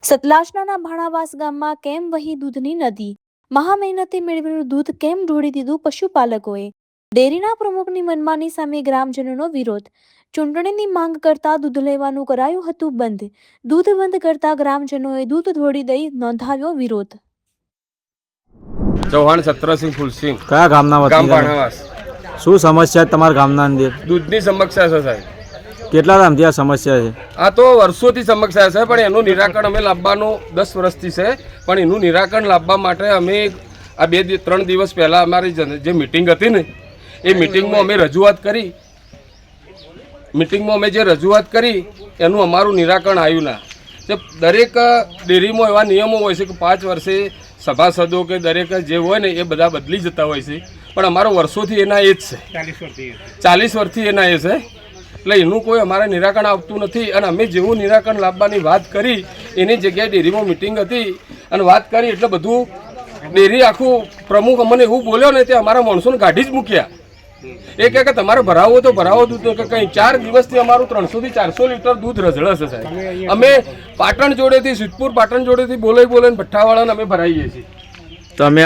સતલાસણાના ભાણાવાસ ગામમાં કેમ વહી દૂધની નદી? મહા મહેનતે મેળવેલું દૂધ કેમ ઢોળી દીધું પશુપાલકોએ? ડેરીના પ્રમુખની મનમાની સામે ગ્રામજનોનો વિરોધ. ચૂંટણીની માંગ કરતા દૂધ લેવાનું કરાયું હતું બંધ. દૂધ બંધ કરતા ગ્રામજનોએ દૂધ ઢોળી દઈ નોંધાવ્યો વિરોધ. ચૌહાણ સત્રસિંહ ફૂલસિંહ, કયા ગામના ગામ વતની? ભાણાવાસ. શું સમસ્યા છે તમારા ગામના અંદર? દૂધની સમસ્યા છે સાહેબ. કેટલા ટાઈમથી આ સમસ્યા છે? આ તો વર્ષોથી સમસ્યા છે, પણ એનું નિરાકરણ અમે લાવવાનું 10 વર્ષથી છે. પણ એનું નિરાકરણ લાવવા માટે અમે આ 2-3 દિવસ પહેલાં અમારી જે મિટિંગ હતી ને એ મિટિંગમાં અમે રજૂઆત કરી. એનું અમારું નિરાકરણ આવ્યું ના. દરેક ડેરીમાં એવા નિયમો હોય છે કે 5 વર્ષે સભાસદો કે દરેક જે હોય ને એ બધા બદલી જતા હોય છે, પણ અમારો વર્ષોથી એના એ જ છે. 40 વર્ષથી એના એ છે. એટલે એનું કોઈ અમારે નિરાકરણ આવતું નથી. અને અમે જેવું નિરાકરણ લાવવાની વાત કરી એની જગ્યાએ ડેરીમાં મિટિંગ હતી અને વાત કરી એટલે બધું ડેરી આખું પ્રમુખ અમને એવું બોલ્યો ને તે અમારા માણસોને કાઢી જ મૂક્યા. એ કહે કે તમારે ભરાવો તો ભરાવો દૂધ, તો કે કંઈ 4 દિવસથી અમારું 300 થી 400 લીટર દૂધ રઝળે છે સાહેબ. અમે પાટણ જોડેથી સિદ્ધપુર પાટણ જોડેથી બોલાવીને ભઠ્ઠાવાળાને અમે ભરાઈએ છીએ. તમે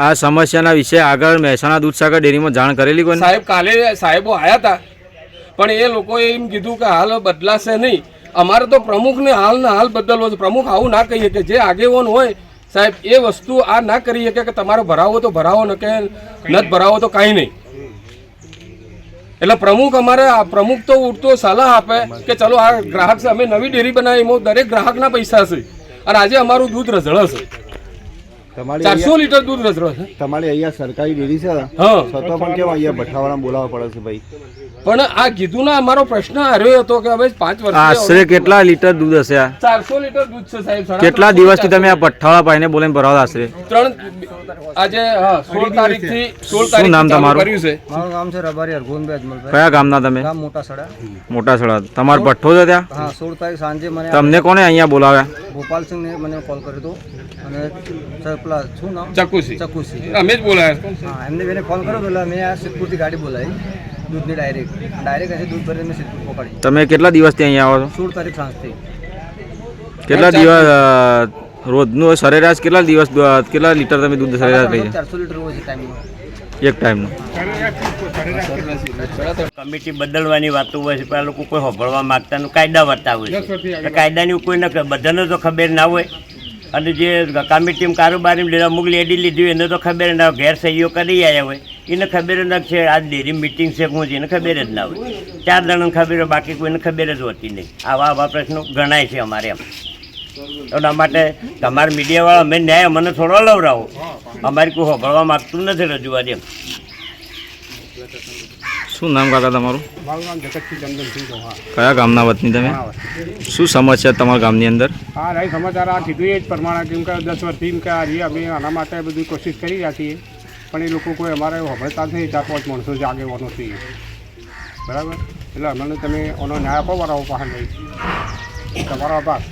આ સમસ્યાના વિશે આગળ મહેસાણા દૂધસાગર ડેરીમાં જાણ કરેલી કોઈ? સાહેબ કાલે સાહેબો આવ્યા હતા, પણ એ લોકોએ એમ કીધું કે હાલ બદલાશે નહીં. અમારે તો પ્રમુખને હાલના હાલ બદલવો છે. પ્રમુખ આવું ના કહીએ કે જે આગેવાન હોય સાહેબ એ વસ્તુ આ ના કરી શકે કે તમારે ભરાવો તો ભરાવો, ન કે નથી ભરાવો તો કાંઈ નહીં. એટલે પ્રમુખ અમારે પ્રમુખ તો ઉઠતો સલાહ આપે કે ચલો આ ગ્રાહક છે, અમે નવી ડેરી બનાવી, એમાં દરેક ગ્રાહકના પૈસા છે અને આજે અમારું દૂધ રઝળે છે. 400 લીટર દૂધ રઝળે છે. તમારે અહીંયા સરકારી ડેરી છે, હા, છતાં પણ કેમ અહીંયા ભઠ્ઠાવાળા બોલાવવા પડે છે ભાઈ? પણ આ કીધું ના, અમારો પ્રશ્ન આવ્યો હતો કે હવે 5 વર્ષ આશરે કેટલા લીટર દૂધ હશે આ? 400 લીટર દૂધ છે સાહેબ. કેટલા દિવસથી તમે આ પઠ્ઠાવાળા ભાઈને બોલાવીને ભરાવતા આશરે? આજે 16 તારીખથી શું નામ તમારું? કર્યું છે. મારું નામ છે રબારી અરગોનભાઈ અજમલભાઈ. કયા ગામના તમે? ગામ મોટા સડા. મોટા સડા. તમારો ભઠ્ઠો છે ત્યાં? હા, 16 તારીખ સાંજે મને તમને કોને અહીંયા બોલાવ્યા? ગોપાલસિંહને મને કોલ કર્યો હતો અને પેલા શું નામ? ચકુસી. અમે જ બોલાયા. હા, એમને બેને ફોન કર્યો એટલે મેં આ સિદ્ધપુરથી ગાડી બોલાવી દૂધની ડાયરેક્ટ અહીંથી દૂધ ભરીને મેં સિદ્ધપુર પકડી. તમે કેટલા દિવસથી અહીંયા આવો છો? 16 તારીખ સાંજથી. કેટલા દિવસ રોજનું સરેરાશ કેટલા દિવસ કેટલા લીટર તમે દૂધ સરેરાશ લઈ જાય? 400 લીટર હોય છે ટાઈમમાં. એક ટાઈમનું? કમિટી બદલવાની વાતો હોય છે, પણ આ લોકો કોઈ સાંભળવા માગતા નથી, કાયદા વર્તા હોય છે. કાયદાની કોઈ ન બધાને તો ખબર ના હોય. અને જે કમિટી કારોબારી લેવા અમુક લેડી લીધી એને તો ખબર ના હોય, ઘેર સહીઓ કરી આવ્યા હોય એને ખબર જ ન છે આ ડેરી મિટિંગ છે શું છે એને ખબર જ ના હોય. 4 જણાને ખબર હોય, બાકી કોઈને ખબર જ હોતી નહીં. આવા પ્રશ્નો ગણાય છે અમારે એમ. એના માટે તમારા મીડિયાવાળા અમે ન્યાય મને થોડો લવરાવો. અમારી કોઈ સાંભળવા માગતું નથી રજૂઆત એમ. શું નામ કાકા તમારું? મારું નામ જગતસિંહ ચંદનસિંહ ચૌહાણ. કયા ગામના વતની તમે? શું સમસ્યા તમારા ગામની અંદર? હા, નહીં સમાચાર આ કીધું એ જ પ્રમાણે કેમ કે 10 વર્ષથી એમ કે આ રહીએ અમે આના માટે બધી કોશિશ કરી રહ્યા છીએ, પણ એ લોકો કોઈ અમારે સાંભળતા જ નહીં. 4-5 માણસો જે આગેવાનો છીએ, બરાબર. એટલે અમને તમે એનો ન્યાય આપો બરાબર પાસે નહીં. તમારો આભાર.